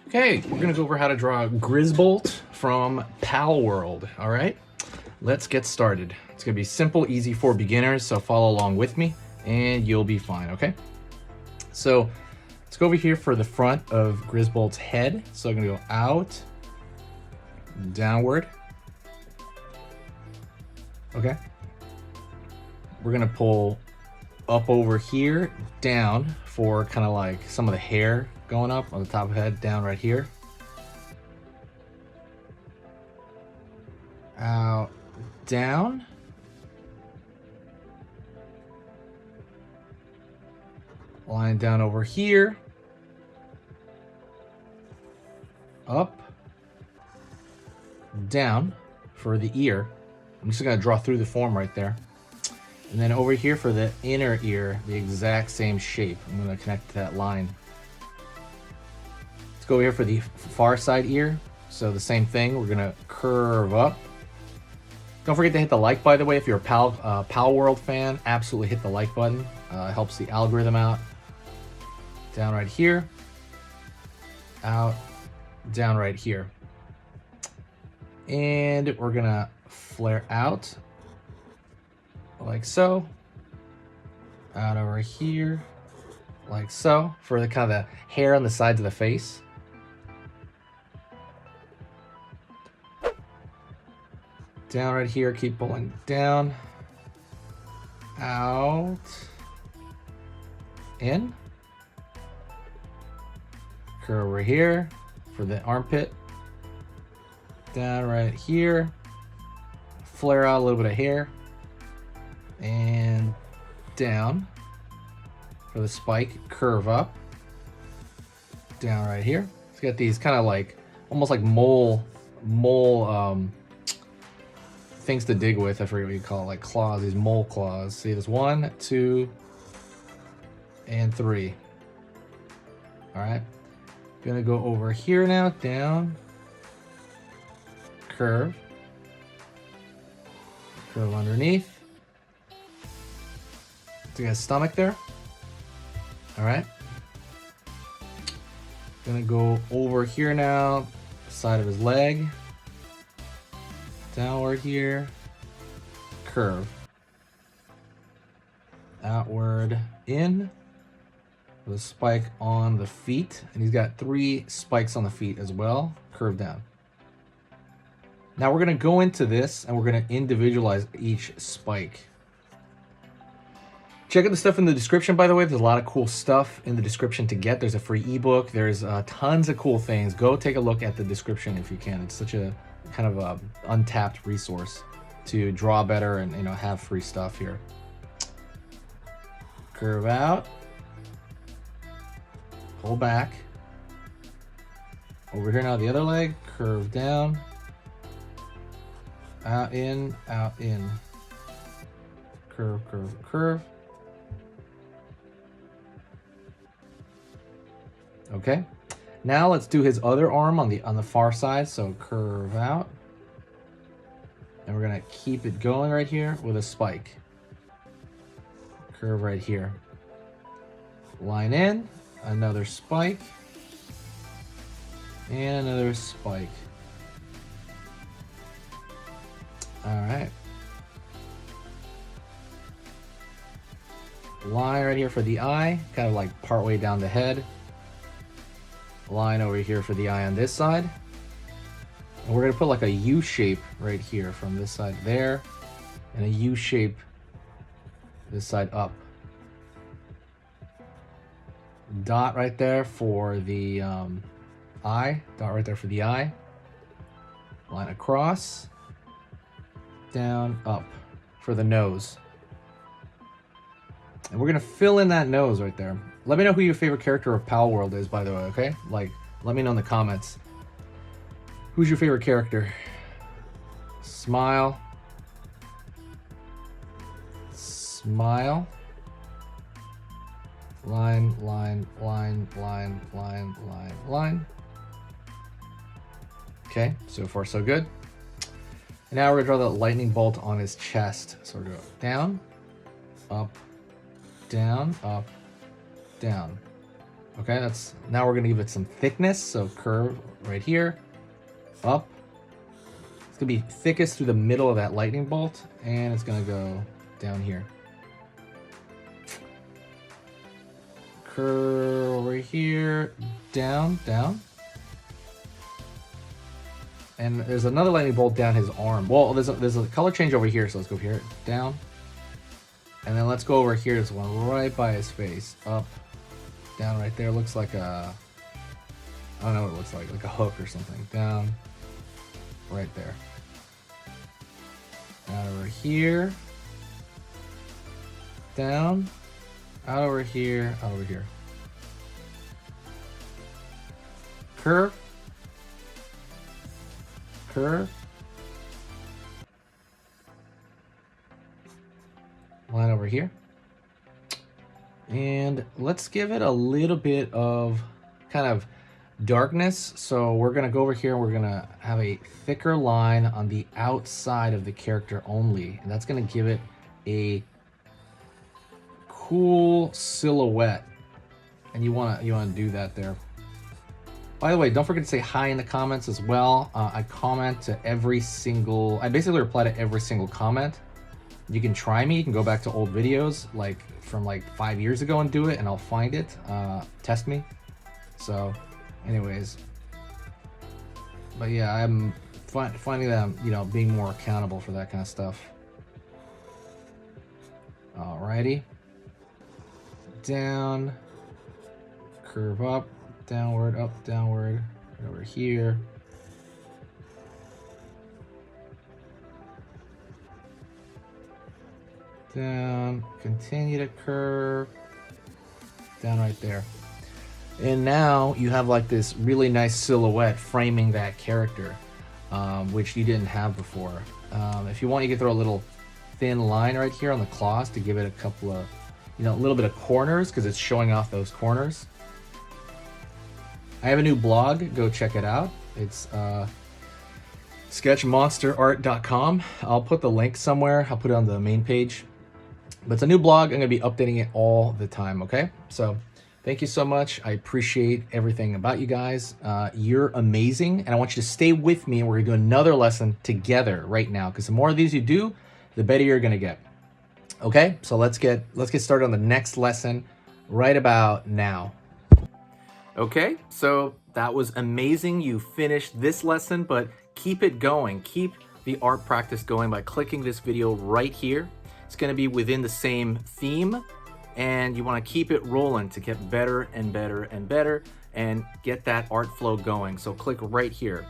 Okay, we're gonna go over how to draw Grizzbolt from Palworld. All right, let's get started. It's gonna be simple, easy for beginners, so follow along with me and you'll be fine, okay? So let's go over here for the front of Grizzbolt's head. So I'm gonna go out, downward, okay? We're gonna pull up over here, down for kind of like some of the hair going up on the top of the head, down right here. Out, down. Line down over here. Up. Down for the ear. I'm just gonna draw through the form right there. And then over here for the inner ear, the exact same shape. I'm gonna connect to that line. Let's go here for the far side ear. So the same thing, we're gonna curve up. Don't forget to hit the like, by the way. If you're a Palworld fan, absolutely hit the like button. It helps the algorithm out. Down right here. Out, down right here. And we're gonna flare out like so. Out over here, like so, for the kind of the hair on the sides of the face. Down right here, keep pulling down, out, in, curve over here for the armpit, down right here, flare out a little bit of hair, and down for the spike, curve up, down right here. It's got these kind of like, almost like mole things to dig with. I forget what you call it, like claws, these mole claws. See, there's 1, 2, and 3. All right, gonna go over here now, down, curve, curve underneath. So you got a stomach there. All right, gonna go over here now, side of his leg. Downward here, curve, outward in, with a spike on the feet, and he's got 3 spikes on the feet as well, curve down. Now we're gonna go into this and we're gonna individualize each spike. Check out the stuff in the description, by the way. There's a lot of cool stuff in the description to get. There's a free ebook. There's tons of cool things. Go take a look at the description if you can. It's such a kind of a untapped resource to draw better and, you know, have free stuff here. Curve out, pull back. Over here now, the other leg, curve down, out in, curve, curve, curve. Okay. Now let's do his other arm on the far side. So curve out, and we're gonna keep it going right here with a spike. Curve right here. Line in, another spike, and another spike. All right. Line right here for the eye, kind of like partway down the head. Line over here for the eye on this side. And we're gonna put like a U shape right here from this side there, and a U shape this side up. Dot right there for the eye, dot right there for the eye. Line across, down, up for the nose. And we're gonna fill in that nose right there. Let me know who your favorite character of Palworld is, by the way, okay? Like, let me know in the comments. Who's your favorite character? Smile. Smile. Line, line, line, line, line, line, line. Okay, so far so good. And now we're gonna draw the lightning bolt on his chest. So we're gonna go down, up, down, up, down. Okay, now we're gonna give it some thickness, so curve right here, up. It's gonna be thickest through the middle of that lightning bolt, and it's gonna go down here. Curve over here, down, down. And there's another lightning bolt down his arm. Well, there's a color change over here, so let's go here, down. And then let's go over here, there's one right by his face, up, down right there. Looks like a, I don't know what it looks like a hook or something. Down, right there. Out over here, down, out over here, out over here. Curve, curve. Line over here. And let's give it a little bit of kind of darkness. So we're gonna go over here and we're gonna have a thicker line on the outside of the character only. And that's gonna give it a cool silhouette, and you want to do that there. By the way, don't forget to say hi in the comments as well. I comment to every single, I basically reply to every single comment. You can try me, you can go back to old videos like from like 5 years ago and do it, and I'll find it. Test me. So anyways, but yeah, I'm finding that I'm, you know, being more accountable for that kind of stuff. Alrighty. Down, curve up, downward, up, downward, right over here. Down, continue to curve, down right there. And now you have like this really nice silhouette framing that character, which you didn't have before. If you want, you can throw a little thin line right here on the claws to give it a couple of, you know, a little bit of corners, because it's showing off those corners. I have a new blog, go check it out. It's sketchmonsterart.com. I'll put the link somewhere. I'll put it on the main page. But it's a new blog. I'm gonna be updating it all the time, okay? So thank you so much. I appreciate everything about you guys. You're amazing, and I want you to stay with me, and we're gonna do another lesson together right now, because the more of these you do, the better you're gonna get. Okay, so let's get started on the next lesson right about now. Okay, so that was amazing. You finished this lesson, but keep it going. Keep the art practice going by clicking this video right here. It's going to be within the same theme, and you want to keep it rolling to get better and better and better and get that art flow going. So click right here.